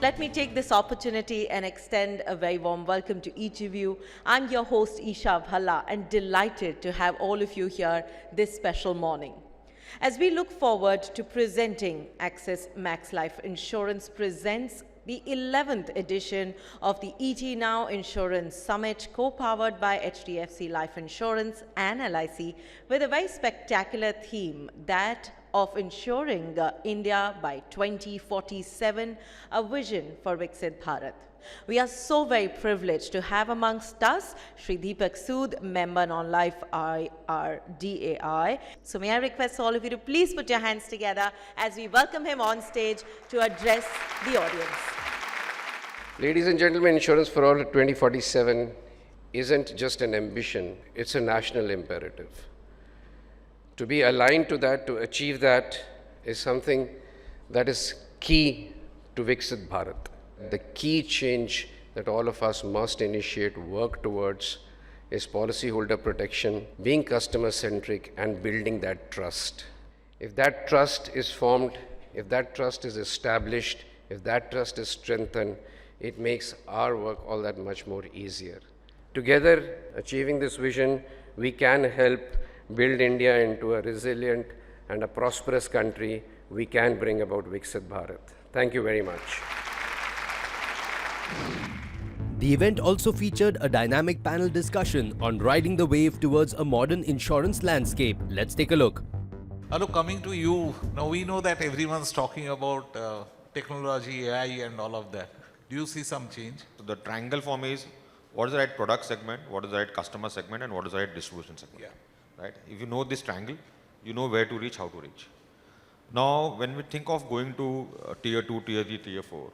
Let me take this opportunity and extend a very warm welcome to each of you. I'm your host Isha Bhalla and delighted to have all of you here this special morning. As we look forward to presenting Axis Max Life Insurance presents the 11th edition of the ET Now Insurance Summit, co-powered by HDFC Life Insurance and LIC, with a very spectacular theme, that of ensuring India by 2047, a vision for Viksit Bharat. We are so very privileged to have amongst us Shri Deepak Sood, Member Non-Life IRDAI. So may I request all of you to please put your hands together as we welcome him on stage to address the audience. Ladies and gentlemen, Insurance for All 2047 isn't just an ambition, it's a national imperative. To be aligned to that, to achieve that, is something that is key to Viksit Bharat. The key change that all of us must initiate, work towards, is policyholder protection, being customer-centric, and building that trust. If that trust is formed, if that trust is established, if that trust is strengthened, it makes our work all that much more easier. Together, achieving this vision, we can help build India into a resilient and a prosperous country. We can bring about Viksit Bharat. Thank you very much. The event also featured a dynamic panel discussion on riding the wave towards a modern insurance landscape. Let's take a look. Hello, coming to you. Now we know that everyone's talking about technology, AI and all of that. Do you see some change? So the triangle for me is what is the right product segment, what is the right customer segment, and what is the right distribution segment. Yeah. Right? If you know this triangle, you know where to reach, how to reach. Now, when we think of going to tier 2, tier 3, tier 4,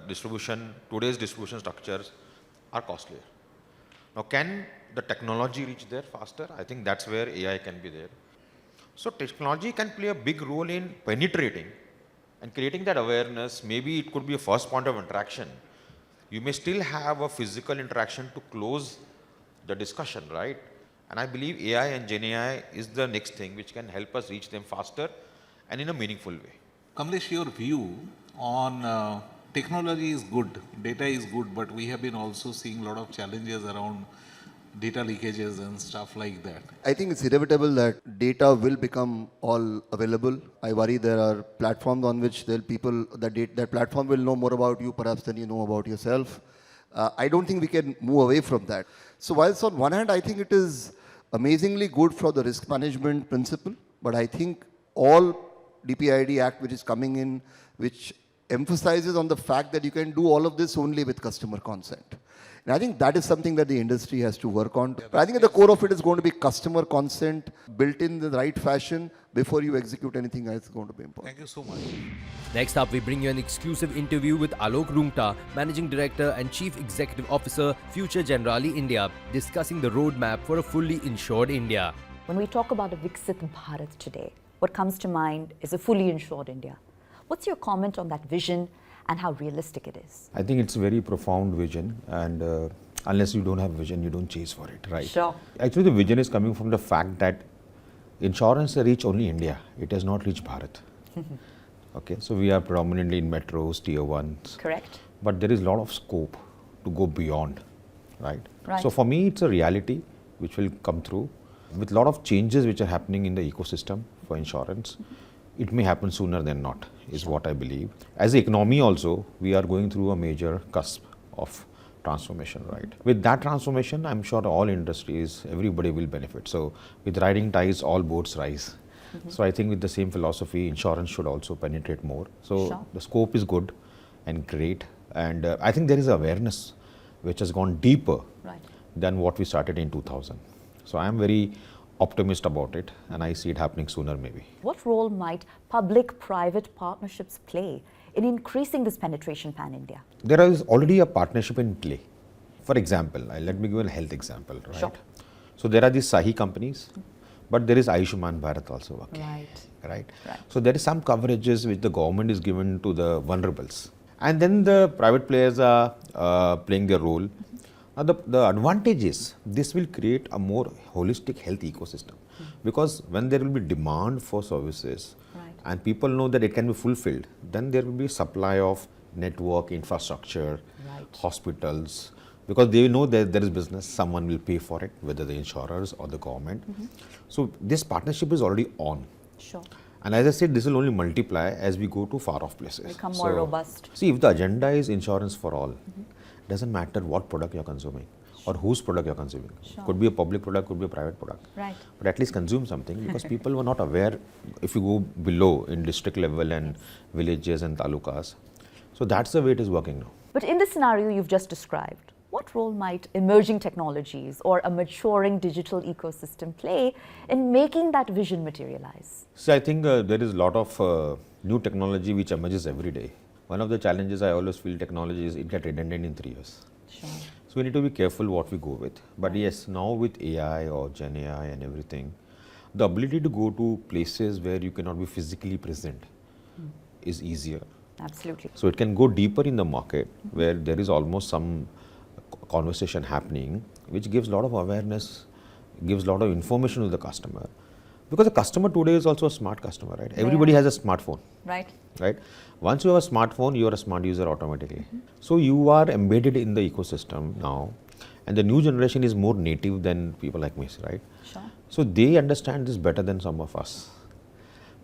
distribution, today's distribution structures are costlier. Now, can the technology reach there faster? I think that's where AI can be there. So technology can play a big role in penetrating and creating that awareness. Maybe it could be a first point of interaction. You may still have a physical interaction to close the discussion, right? And I believe AI and Gen AI is the next thing which can help us reach them faster and in a meaningful way. Kamlesh, your view on technology is good, data is good, but we have been also seeing a lot of challenges around data leakages and stuff like that. I think it's inevitable that data will become all available. I worry there are platforms on which that platform will know more about you perhaps than you know about yourself. I don't think we can move away from that. So whilst on one hand, I think it is amazingly good for the risk management principle, but I think all DPID Act which is coming in, which emphasizes on the fact that you can do all of this only with customer consent. And I think that is something that the industry has to work on. But I think at the core of it is going to be customer consent built in the right fashion before you execute anything else is going to be important. Thank you so much. Next up, we bring you an exclusive interview with Alok Rungta, Managing Director and Chief Executive Officer, Future Generali India, discussing the roadmap for a fully insured India. When we talk about a Viksit Bharat today, what comes to mind is a fully insured India. What's your comment on that vision and how realistic it is? I think it's a very profound vision, and unless you don't have vision, you don't chase for it, right? Sure. Actually, the vision is coming from the fact that insurance reach only India. It has not reached Bharat. Okay, so we are predominantly in metros, tier 1s. Correct. But there is a lot of scope to go beyond, right? Right. So for me, it's a reality which will come through with a lot of changes which are happening in the ecosystem for insurance. It may happen sooner than not, is what I believe. As an economy also, we are going through a major cusp of transformation, right? With that transformation, I'm sure all industries, everybody will benefit. So with rising tides, all boats rise. So I think with the same philosophy, insurance should also penetrate more. So the scope is good and great. And I think there is awareness which has gone deeper than what we started in 2000. So I'm very optimist about it, and I see it happening sooner maybe. What role might public-private partnerships play in increasing this penetration pan-India? There is already a partnership in play. For example, let me give a health example, right? Sure. So there are these Sahi companies, but there is Ayushman Bharat also working. Right. So there is some coverages which the government is given to the vulnerables. And then the private players are playing their role. Now the advantage is this will create a more holistic health ecosystem, because when there will be demand for services and people know that it can be fulfilled, then there will be supply of network, infrastructure, Right. hospitals, because they know that there is business, someone will pay for it, whether the insurers or the government. So this partnership is already on. Sure. And as I said, this will only multiply as we go to far off places. Become more robust. See, if the agenda is insurance for all, doesn't matter what product you're consuming or whose product you're consuming. Sure. Could be a public product, could be a private product. Right. But at least consume something, because people were not aware if you go below in district level and villages and talukas. So that's the way it is working now. But in the scenario you've just described, what role might emerging technologies or a maturing digital ecosystem play in making that vision materialize? So I think there is a lot of new technology which emerges every day. One of the challenges I always feel technology is it gets redundant in 3 years. Sure. So we need to be careful what we go with. But yes, now with AI or Gen AI and everything, the ability to go to places where you cannot be physically present is easier. Absolutely. So it can go deeper in the market where there is almost some conversation happening, which gives a lot of awareness, gives a lot of information to the customer. Because the customer today is also a smart customer, right? Everybody has a smartphone. Right. Right? Once you have a smartphone, you are a smart user automatically. So you are embedded in the ecosystem now, and the new generation is more native than people like me, right? Sure. So they understand this better than some of us.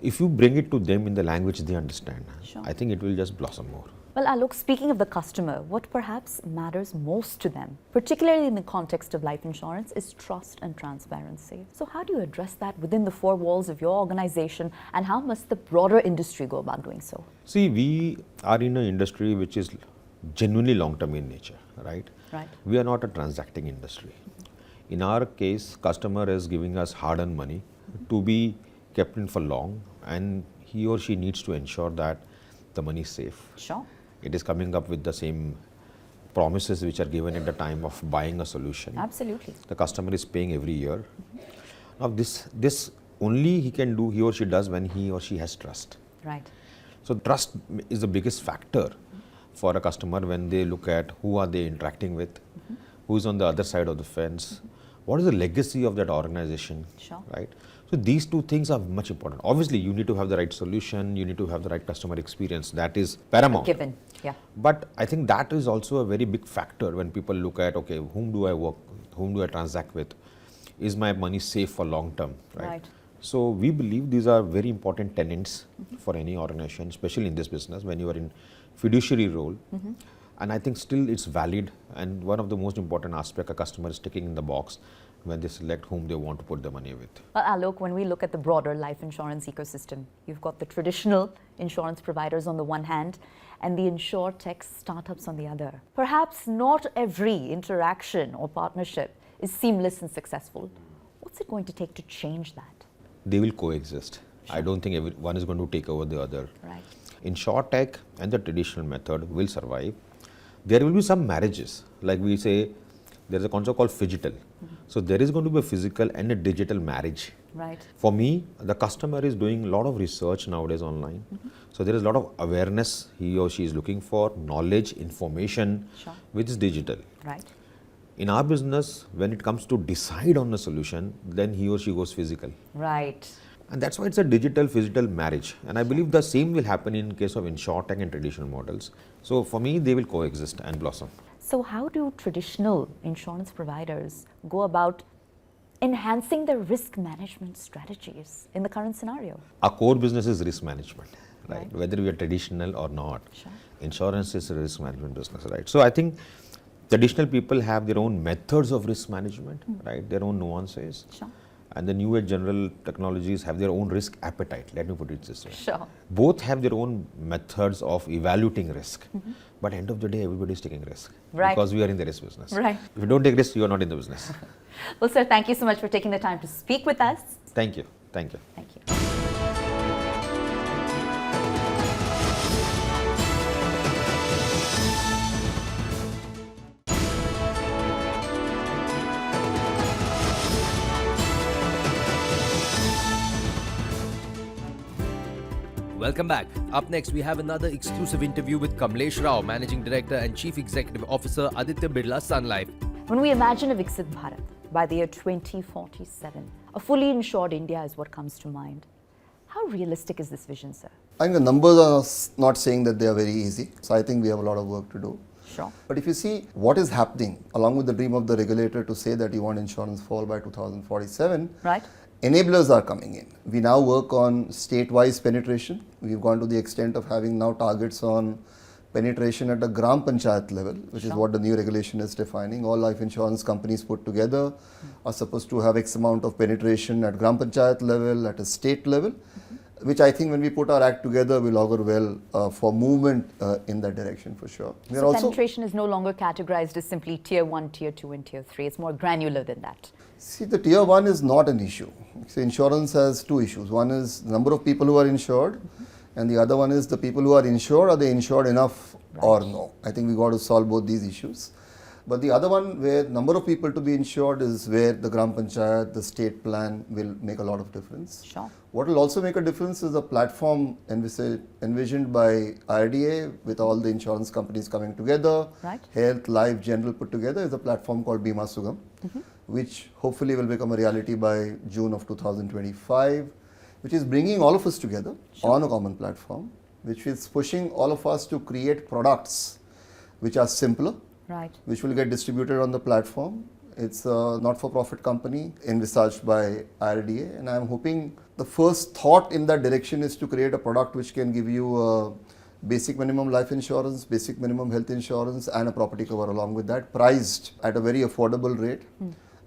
If you bring it to them in the language they understand, Sure. I think it will just blossom more. Well, Alok, speaking of the customer, what perhaps matters most to them, particularly in the context of life insurance, is trust and transparency. So how do you address that within the four walls of your organization, and how must the broader industry go about doing so? See, we are in an industry which is genuinely long-term in nature, right? Right. We are not a transacting industry. In our case, customer is giving us hard-earned money to be kept in for long, and he or she needs to ensure that the money is safe. Sure. It is coming up with the same promises which are given at the time of buying a solution. Absolutely. The customer is paying every year. Now this only he can do, he or she does when he or she has trust. Right. So trust is the biggest factor for a customer when they look at who are they interacting with, who is on the other side of the fence, what is the legacy of that organization, Sure. right? So these two things are much important. Obviously, you need to have the right solution, you need to have the right customer experience. That is paramount. Given. Yeah. But I think that is also a very big factor when people look at, okay, whom do I work, whom do I transact with? Is my money safe for long term, right? Right. So we believe these are very important tenets for any organization, especially in this business when you are in fiduciary role. And I think still it's valid, and one of the most important aspect a customer is ticking in the box when they select whom they want to put the money with. Well, Alok, when we look at the broader life insurance ecosystem, you've got the traditional insurance providers on the one hand and the insurtech startups on the other. Perhaps not every interaction or partnership is seamless and successful. What's it going to take to change that? They will coexist. I don't think one is going to take over the other. Right. InsurTech and the traditional method will survive. There will be some marriages, like we say, there is a concept called phygital. So there is going to be a physical and a digital marriage. Right. For me, the customer is doing a lot of research nowadays online. So there is a lot of awareness he or she is looking for, knowledge, information, Sure. which is digital. Right. In our business, when it comes to decide on a solution, then he or she goes physical. Right. And that's why it's a digital physical marriage. And I believe the same will happen in case of InsurTech and traditional models. So for me, they will coexist and blossom. So how do traditional insurance providers go about enhancing their risk management strategies in the current scenario? Our core business is risk management, right? Right. Whether we are traditional or not. Sure. Insurance is a risk management business, right? So I think traditional people have their own methods of risk management, right? Their own nuances. Sure. And the new age general technologies have their own risk appetite, let me put it this way. Sure. Both have their own methods of evaluating risk. But end of the day, everybody is taking risk. Right. Because we are in the risk business. Right. If you don't take risk, you are not in the business. Well, sir, thank you so much for taking the time to speak with us. Thank you. Thank you. Thank you. Welcome back. Up next, we have another exclusive interview with Kamlesh Rao, Managing Director and Chief Executive Officer, Aditya Birla Sun Life. When we imagine a Viksit Bharat by the year 2047, a fully insured India is what comes to mind. How realistic is this vision, sir? I think the numbers are not saying that they are very easy. So I think we have a lot of work to do. Sure. But if you see what is happening, along with the dream of the regulator to say that you want insurance for all by 2047, Right. enablers are coming in. We now work on state-wise penetration. We've gone to the extent of having now targets on penetration at the Gram Panchayat level, which is what the new regulation is defining. All life insurance companies put together are supposed to have X amount of penetration at Gram Panchayat level, at a state level, which I think when we put our act together will augur well for movement in that direction for sure. We are So also penetration is no longer categorized as simply tier 1, tier 2 and tier 3. It's more granular than that. See, the tier 1 is not an issue. So insurance has two issues. One is the number of people who are insured, and the other one is the people who are insured, are they insured enough or no? I think we got to solve both these issues. But the other one, where number of people to be insured, is where the Gram Panchayat, the state plan will make a lot of difference. Sure. What will also make a difference is a platform envisioned by IRDA with all the insurance companies coming together, Right. health, life, general put together, is a platform called Bima Sugam, which hopefully will become a reality by June of 2025, which is bringing all of us together on a common platform, which is pushing all of us to create products which are simpler, Right. which will get distributed on the platform. It's a not-for-profit company envisaged by IRDA, and I'm hoping the first thought in that direction is to create a product which can give you a basic minimum life insurance, basic minimum health insurance, and a property cover along with that, priced at a very affordable rate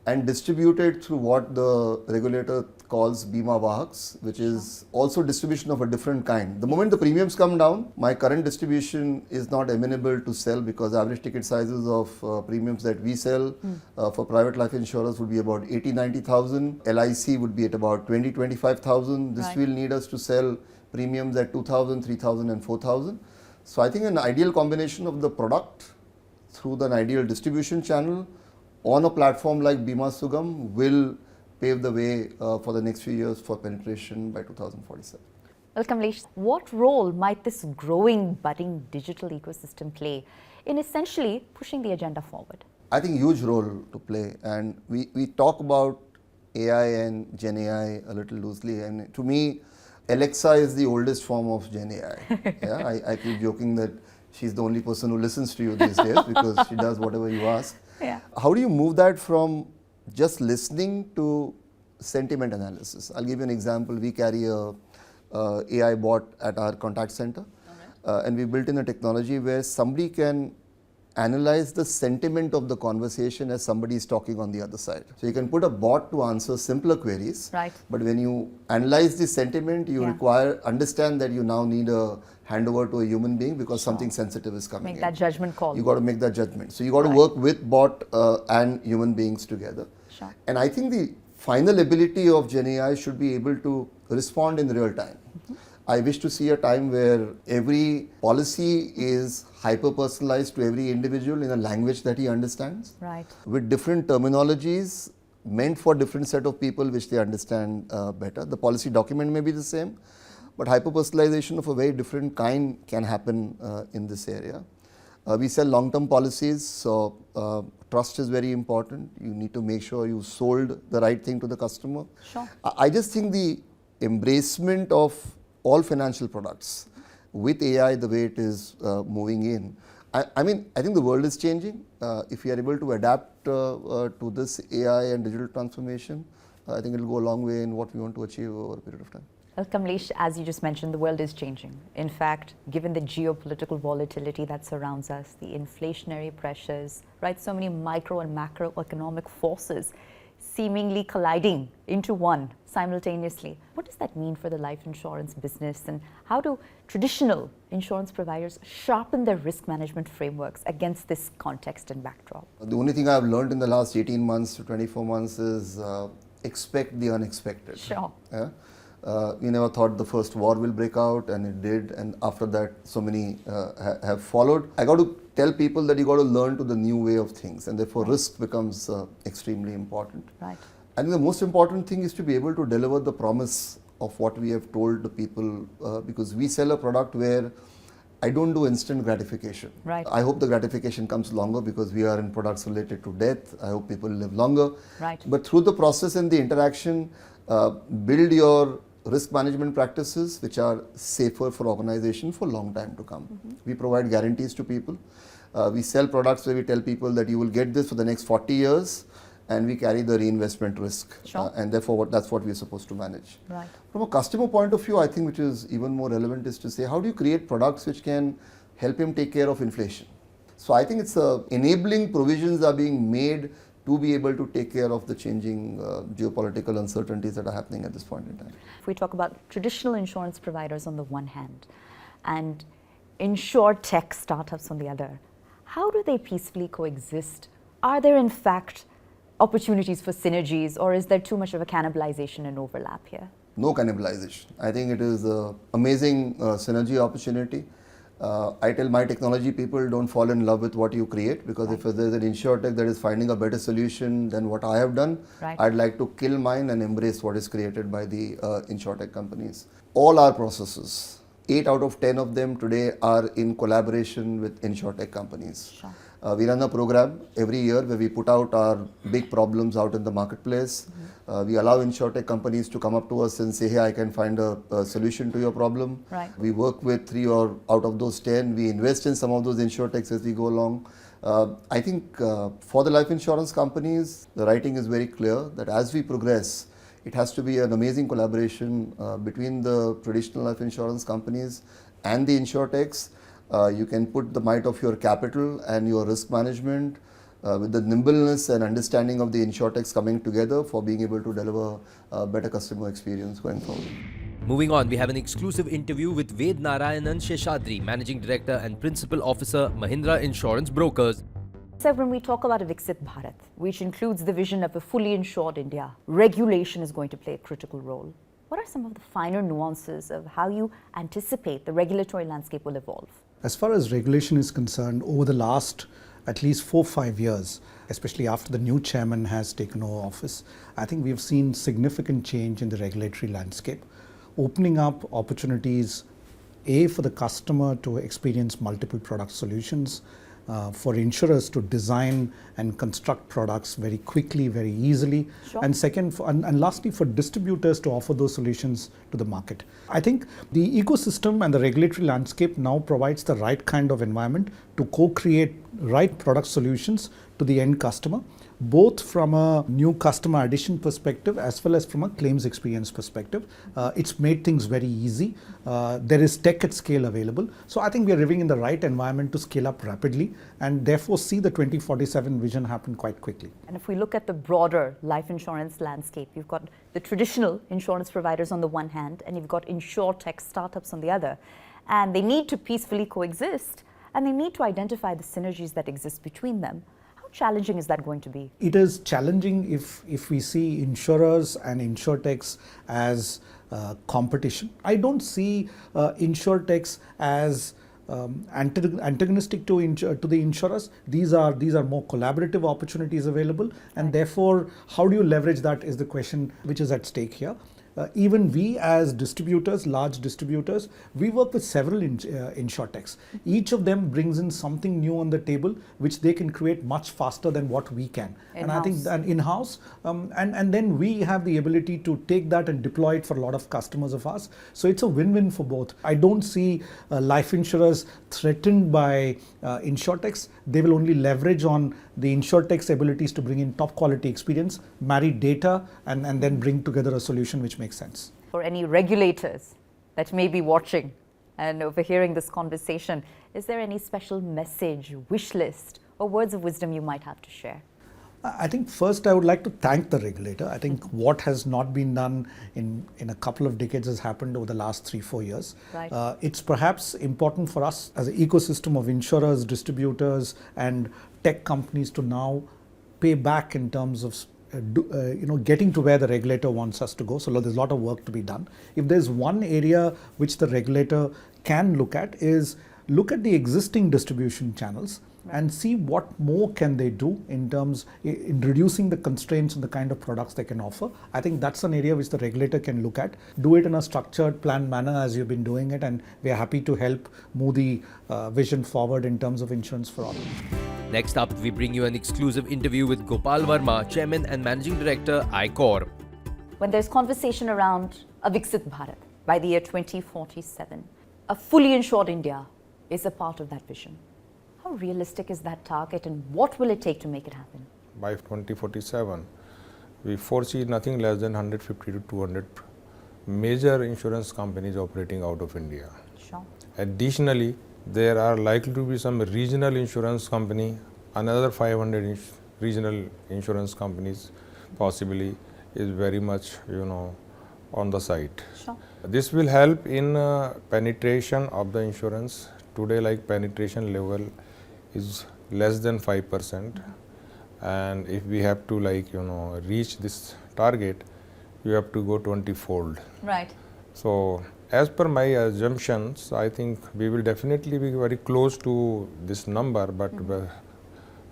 and distributed through what the regulator calls Bima Vahaks, which is also distribution of a different kind. The moment the premiums come down, my current distribution is not amenable to sell, because average ticket sizes of premiums that we sell for private life insurance would be about 80-90,000. LIC would be at about 20-25,000. This Right. will need us to sell premiums at 2,000, 3,000 and 4,000. So I think an ideal combination of the product through an ideal distribution channel on a platform like Bima Sugam will pave the way for the next few years for penetration by 2047. Well, Kamlesh, what role might this growing, budding digital ecosystem play in essentially pushing the agenda forward? I think huge role to play, and we talk about AI and Gen AI a little loosely, and to me, Alexa is the oldest form of Gen AI. Yeah, I keep joking that she's the only person who listens to you these days because she does whatever you ask. Yeah. How do you move that from just listening to sentiment analysis? I'll give you an example. We carry a AI bot at our contact center, and we built in a technology where somebody can analyze the sentiment of the conversation as somebody is talking on the other side. So you can put a bot to answer simpler queries, Right. but when you analyze the sentiment, you understand that you now need a handover to a human being because something sensitive is coming Make in. that judgment call. You got to make that judgment. So you got to work with bot and human beings together. Sure. And I think the final ability of Gen AI should be able to respond in real time. I wish to see a time where every policy is hyper-personalized to every individual in a language that he understands, Right. with different terminologies meant for different set of people which they understand better. The policy document may be the same, but hyper-personalization of a very different kind can happen in this area. We sell long-term policies, so trust is very important. You need to make sure you sold the right thing to the customer. Sure. I just think the embracement of all financial products with AI the way it is moving in, I mean, I think the world is changing. If we are able to adapt to this AI and digital transformation, I think it will go a long way in what we want to achieve over a period of time. Well, Kamlesh, as you just mentioned, the world is changing. In fact, given the geopolitical volatility that surrounds us, the inflationary pressures, right, so many micro and macroeconomic forces seemingly colliding into one simultaneously. What does that mean for the life insurance business, and how do traditional insurance providers sharpen their risk management frameworks against this context and backdrop? The only thing I've learned in the last 18 months to 24 months is expect the unexpected. Sure. Yeah? We never thought the first war will break out, and it did, and after that so many have followed. I got to tell people that you got to learn to the new way of things, and therefore risk becomes extremely important. Right. I think the most important thing is to be able to deliver the promise of what we have told the people, because we sell a product where I don't do instant gratification. Right. I hope the gratification comes longer because we are in products related to death. I hope people live longer. Right. But through the process and the interaction, build your risk management practices which are safer for organization for long time to come. We provide guarantees to people. We sell products where we tell people that you will get this for the next 40 years, and we carry the reinvestment risk. Sure. And therefore, that's what we're supposed to manage. Right. From a customer point of view, I think which is even more relevant is to say, how do you create products which can help him take care of inflation? So I think it's enabling provisions are being made to be able to take care of the changing geopolitical uncertainties that are happening at this point in time. If we talk about traditional insurance providers on the one hand and insure-tech startups on the other, how do they peacefully coexist? Are there in fact opportunities for synergies, or is there too much of a cannibalization and overlap here? No cannibalization. I think it is an amazing synergy opportunity. I tell my technology people, don't fall in love with what you create, because if there's an insurtech that is finding a better solution than what I have done, I'd like to kill mine and embrace what is created by the insurtech companies. All our processes, 8 out of 10 of them today are in collaboration with insurtech companies. Sure. We run a program every year where we put out our big problems out in the marketplace. We allow insurtech companies to come up to us and say, hey, I can find a solution to your problem. Right. We work with 3 or out of those 10. We invest in some of those insurtechs as we go along. I think for the life insurance companies, the writing is very clear that as we progress, it has to be an amazing collaboration between the traditional life insurance companies and the insurtechs. You can put the might of your capital and your risk management with the nimbleness and understanding of the insurtechs coming together for being able to deliver a better customer experience going forward. Moving on, we have an exclusive interview with Ved Narayanan Sheshadri, Managing Director and Principal Officer, Mahindra Insurance Brokers. So when we talk about a Viksit Bharat, which includes the vision of a fully insured India, regulation is going to play a critical role. What are some of the finer nuances of how you anticipate the regulatory landscape will evolve? As far as regulation is concerned, over the last at least 4-5 years, especially after the new chairman has taken over office, I think we've seen significant change in the regulatory landscape, opening up opportunities, A, for the customer to experience multiple product solutions, for insurers to design and construct products very quickly, very easily, and second, and lastly, for distributors to offer those solutions to the market. I think the ecosystem and the regulatory landscape now provides the right kind of environment to co-create right product solutions to the end customer, both from a new customer addition perspective as well as from a claims experience perspective. It's made things very easy. There is tech at scale available. So I think we are living in the right environment to scale up rapidly and therefore see the 2047 vision happen quite quickly. And if we look at the broader life insurance landscape, you've got the traditional insurance providers on the one hand, and you've got insurtech startups on the other. And they need to peacefully coexist, and they need to identify the synergies that exist between them. Challenging is that going to be? It is challenging if we see insurers and insurtechs as competition. I don't see insurtechs as antagonistic to the insurers. These are more collaborative opportunities available, and therefore how do you leverage that is the question which is at stake here. Even we as distributors, large distributors, we work with several insurtechs. Each of them brings in something new on the table which they can create much faster than what we can. In-house. And I think that in-house, and then we have the ability to take that and deploy it for a lot of customers of ours. So it's a win-win for both. I don't see life insurers threatened by insurtechs. They will only leverage on the insurtech's abilities to bring in top quality experience, marry data, and then bring together a solution which makes sense. For any regulators that may be watching and overhearing this conversation, is there any special message, wish list, or words of wisdom you might have to share? I think first I would like to thank the regulator. I think what has not been done in a couple of decades has happened over the last 3-4 years. Right. It's perhaps important for us as an ecosystem of insurers, distributors, and tech companies to now pay back in terms of getting to where the regulator wants us to go. So there's a lot of work to be done. If there's one area which the regulator can look at is look at the existing distribution channels and see what more can they do in terms in reducing the constraints on the kind of products they can offer. I think that's an area which the regulator can look at, do it in a structured, planned manner as you've been doing it, and we are happy to help move the vision forward in terms of insurance for all. Next up, we bring you an exclusive interview with Gopal Verma, Chairman and Managing Director, iCore. When there's conversation around a Viksit Bharat by the year 2047. A fully insured India is a part of that vision. How realistic is that target and what will it take to make it happen? By 2047, we foresee nothing less than 150 to 200 major insurance companies operating out of India. Sure. Additionally, there are likely to be some regional insurance company, another 500 regional insurance companies possibly is very much, on the site. Sure. This will help in penetration of the insurance. Today, like penetration level is less than 5%. And if we have to reach this target, you have to go 20-fold. Right. So as per my assumptions, I think we will definitely be very close to this number, but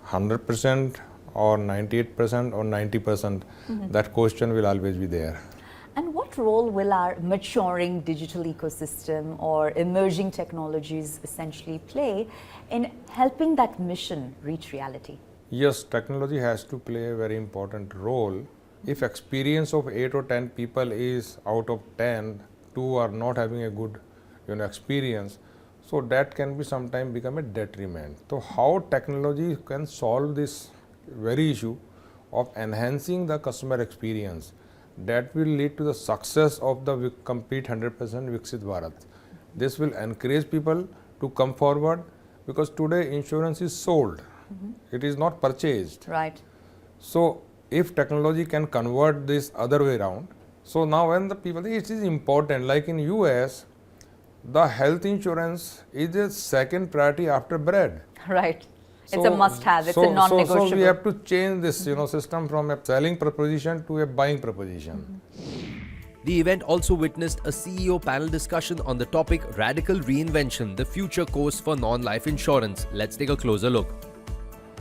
100% or 98% or 90%, that question will always be there. And what role will our maturing digital ecosystem or emerging technologies essentially play in helping that mission reach reality? Yes, technology has to play a very important role. If experience of 8 or 10 people is out of 10, 2 are not having a good experience, so that can be sometimes become a detriment. So how technology can solve this very issue of enhancing the customer experience, that will lead to the success of the complete 100% Viksit Bharat. This will encourage people to come forward, because today insurance is sold. It is not purchased. Right. So if technology can convert this other way around, so now when the people, it is important, like in US, the health insurance is a second priority after bread. Right. It's a must-have. It's a non-negotiable. So we have to change this system from a selling proposition to a buying proposition. The event also witnessed a CEO panel discussion on the topic Radical Reinvention, the future course for non-life insurance. Let's take a closer look.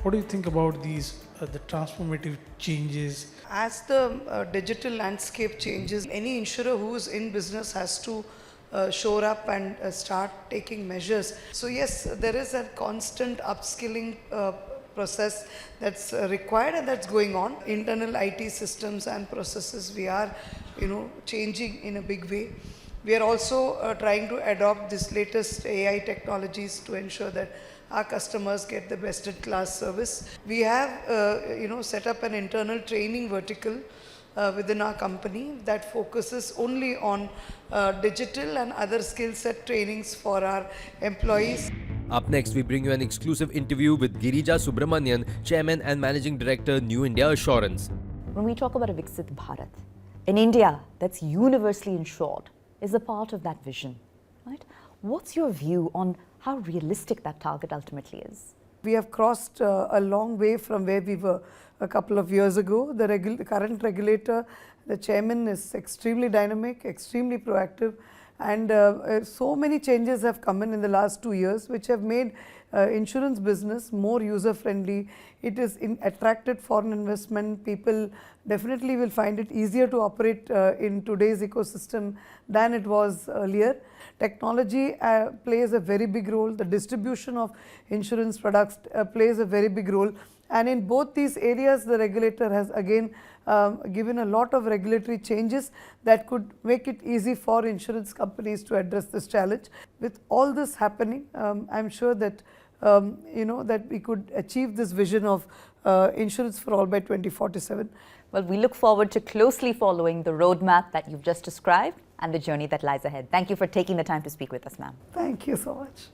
What do you think about these, the transformative changes? As the digital landscape changes, any insurer who is in business has to shore up and start taking measures. So yes, there is a constant upskilling process that's required and that's going on. Internal IT systems and processes we are, changing in a big way. We are also trying to adopt this latest AI technologies to ensure that our customers get the best in class service. We have, set up an internal training vertical within our company that focuses only on digital and other skill set trainings for our employees. Up next, we bring you an exclusive interview with Girija Subramanian, Chairman and Managing Director, New India Assurance. When we talk about a Viksit Bharat, an India that's universally insured is a part of that vision, right? What's your view on how realistic that target ultimately is? We have crossed a long way from where we were a couple of years ago. The current regulator, the chairman, is extremely dynamic, extremely proactive, and so many changes have come in the last 2 years, which have made insurance business more user friendly. It is attracted foreign investment. People definitely will find it easier to operate in today's ecosystem than it was earlier. Technology plays a very big role. The distribution of insurance products plays a very big role. And in both these areas, the regulator has again given a lot of regulatory changes that could make it easy for insurance companies to address this challenge. With all this happening, I'm sure that that we could achieve this vision of insurance for all by 2047. Well, we look forward to closely following the roadmap that you've just described and the journey that lies ahead. Thank you for taking the time to speak with us, ma'am. Thank you so much.